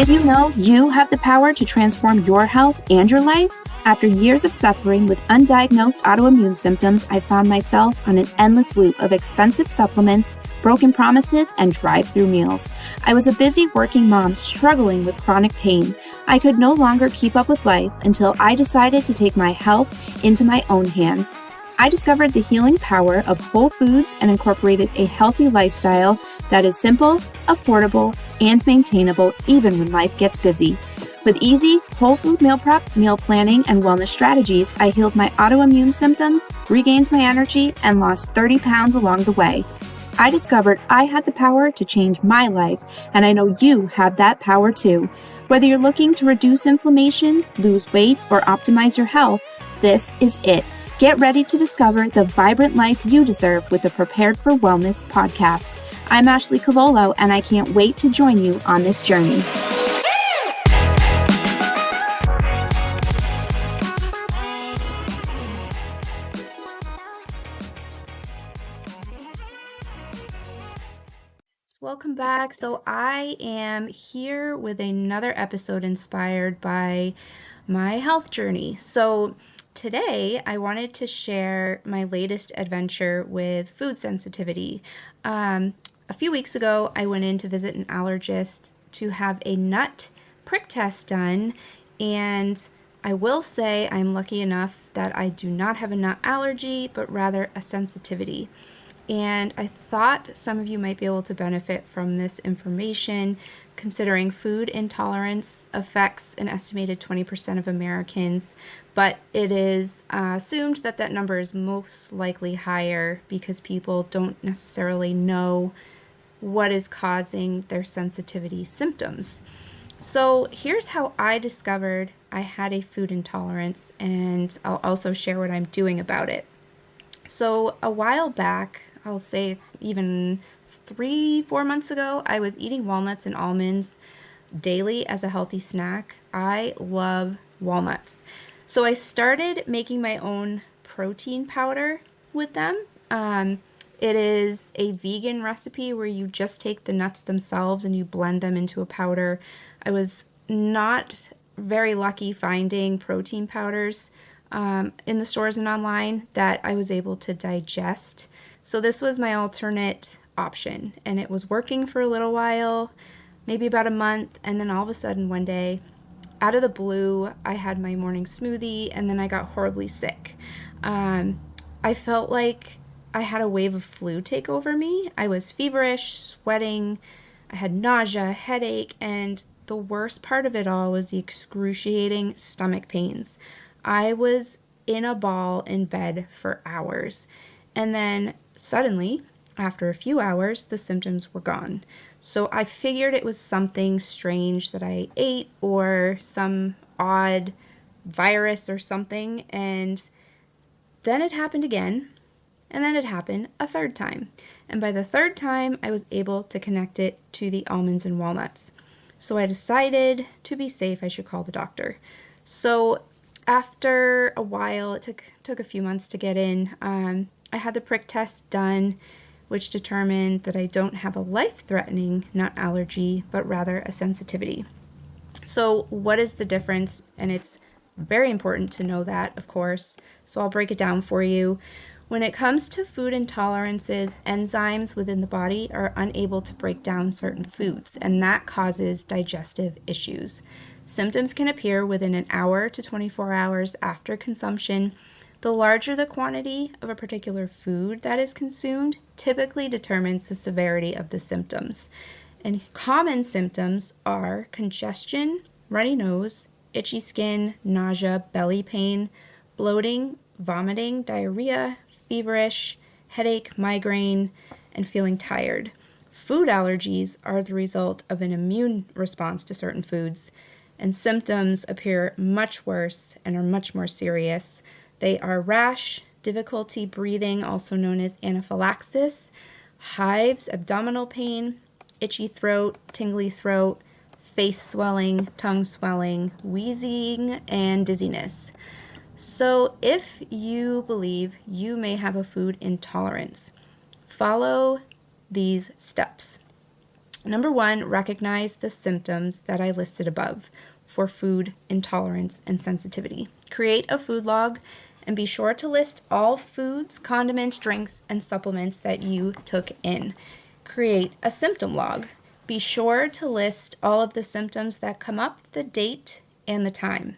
Did you know you have the power to transform your health and your life? After years of suffering with undiagnosed autoimmune symptoms, I found myself on an endless loop of expensive supplements, broken promises, and drive-through meals. I was a busy working mom struggling with chronic pain. I could no longer keep up with life until I decided to take my health into my own hands. I discovered the healing power of whole foods and incorporated a healthy lifestyle that is simple, affordable, and maintainable even when life gets busy. With easy, whole food meal prep, meal planning, and wellness strategies, I healed my autoimmune symptoms, regained my energy, and lost 30 pounds along the way. I discovered I had the power to change my life, and I know you have that power too. Whether you're looking to reduce inflammation, lose weight, or optimize your health, this is it. Get ready to discover the vibrant life you deserve with the Prepared for Wellness podcast. I'm Ashley Cavolo, and I can't wait to join you on this journey. Welcome back. So I am here with another episode inspired by my health journey. So today, I wanted to share my latest adventure with food sensitivity. A few weeks ago, I went in to visit an allergist to have a nut prick test done, and I will say I'm lucky enough that I do not have a nut allergy, but rather a sensitivity. And I thought some of you might be able to benefit from this information, considering food intolerance affects an estimated 20% of Americans, but it is assumed that that number is most likely higher because people don't necessarily know what is causing their sensitivity symptoms. So here's how I discovered I had a food intolerance, and I'll also share what I'm doing about it. So a while back, I'll say even 3-4 months ago, I was eating walnuts and almonds daily as a healthy snack. I love walnuts. So I started making my own protein powder with them. It is a vegan recipe where you just take the nuts themselves and you blend them into a powder. I was not very lucky finding protein powders in the stores and online that I was able to digest. So this was my alternate option, and it was working for a little while, maybe about a month, and then all of a sudden one day, out of the blue, I had my morning smoothie, and then I got horribly sick. I felt like I had a wave of flu take over me. I was feverish, sweating, I had nausea, headache, and the worst part of it all was the excruciating stomach pains. I was in a ball in bed for hours, and then suddenly, after a few hours, the symptoms were gone. So I figured it was something strange that I ate or some odd virus or something. And then it happened again. And then it happened a third time. And by the third time, I was able to connect it to the almonds and walnuts. So I decided to be safe, I should call the doctor. So after a while, it took a few months to get in. I had the prick test done, which determined that I don't have a life-threatening nut allergy, but rather a sensitivity. So what is the difference? And it's very important to know that, of course. So I'll break it down for you. When it comes to food intolerances, enzymes within the body are unable to break down certain foods, and that causes digestive issues. Symptoms can appear within an hour to 24 hours after consumption. The larger the quantity of a particular food that is consumed typically determines the severity of the symptoms. And common symptoms are congestion, runny nose, itchy skin, nausea, belly pain, bloating, vomiting, diarrhea, feverish, headache, migraine, and feeling tired. Food allergies are the result of an immune response to certain foods, and symptoms appear much worse and are much more serious. They are rash, difficulty breathing, also known as anaphylaxis, hives, abdominal pain, itchy throat, tingly throat, face swelling, tongue swelling, wheezing, and dizziness. So if you believe you may have a food intolerance, follow these steps. Number 1, recognize the symptoms that I listed above for food intolerance and sensitivity. Create a food log and be sure to list all foods, condiments, drinks, and supplements that you took in. Create a symptom log. Be sure to list all of the symptoms that come up, the date, and the time.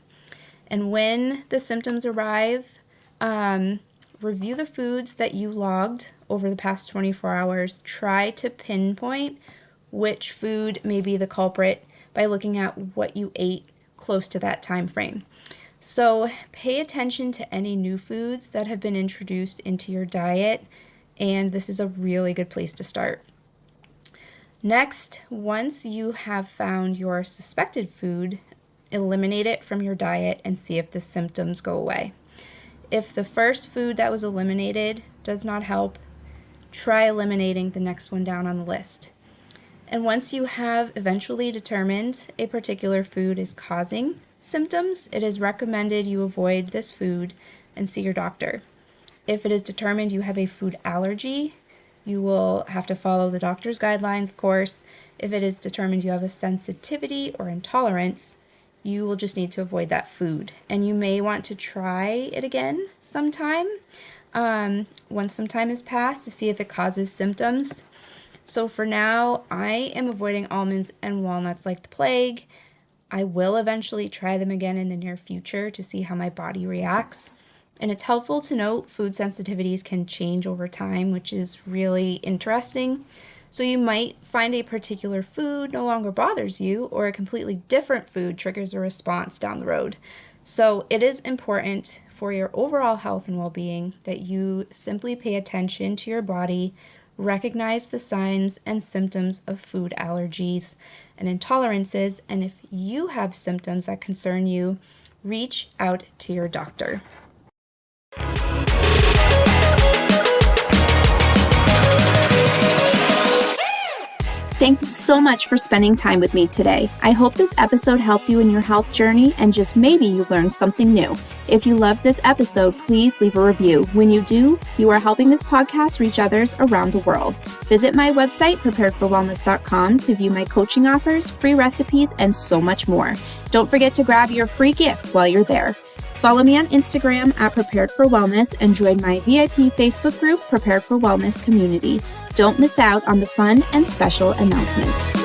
And when the symptoms arrive, review the foods that you logged over the past 24 hours. Try to pinpoint which food may be the culprit by looking at what you ate close to that time frame. So pay attention to any new foods that have been introduced into your diet, and this is a really good place to start. Next, once you have found your suspected food, eliminate it from your diet and see if the symptoms go away. If the first food that was eliminated does not help, try eliminating the next one down on the list. And once you have eventually determined a particular food is causing symptoms, it is recommended you avoid this food and see your doctor. If it is determined you have a food allergy, you will have to follow the doctor's guidelines, of course. If it is determined you have a sensitivity or intolerance, you will just need to avoid that food. And you may want to try it again sometime, once some time has passed, to see if it causes symptoms. So for now, I am avoiding almonds and walnuts like the plague. I will eventually try them again in the near future to see how my body reacts. And it's helpful to note food sensitivities can change over time, which is really interesting. So you might find a particular food no longer bothers you, or a completely different food triggers a response down the road. So it is important for your overall health and well-being that you simply pay attention to your body, recognize the signs and symptoms of food allergies and intolerances, and if you have symptoms that concern you, reach out to your doctor. Thank you so much for spending time with me today. I hope this episode helped you in your health journey and just maybe you learned something new. If you loved this episode, please leave a review. When you do, you are helping this podcast reach others around the world. Visit my website, preparedforwellness.com, to view my coaching offers, free recipes, and so much more. Don't forget to grab your free gift while you're there. Follow me on Instagram at Prepared for Wellness and join my VIP Facebook group, Prepared for Wellness Community. Don't miss out on the fun and special announcements.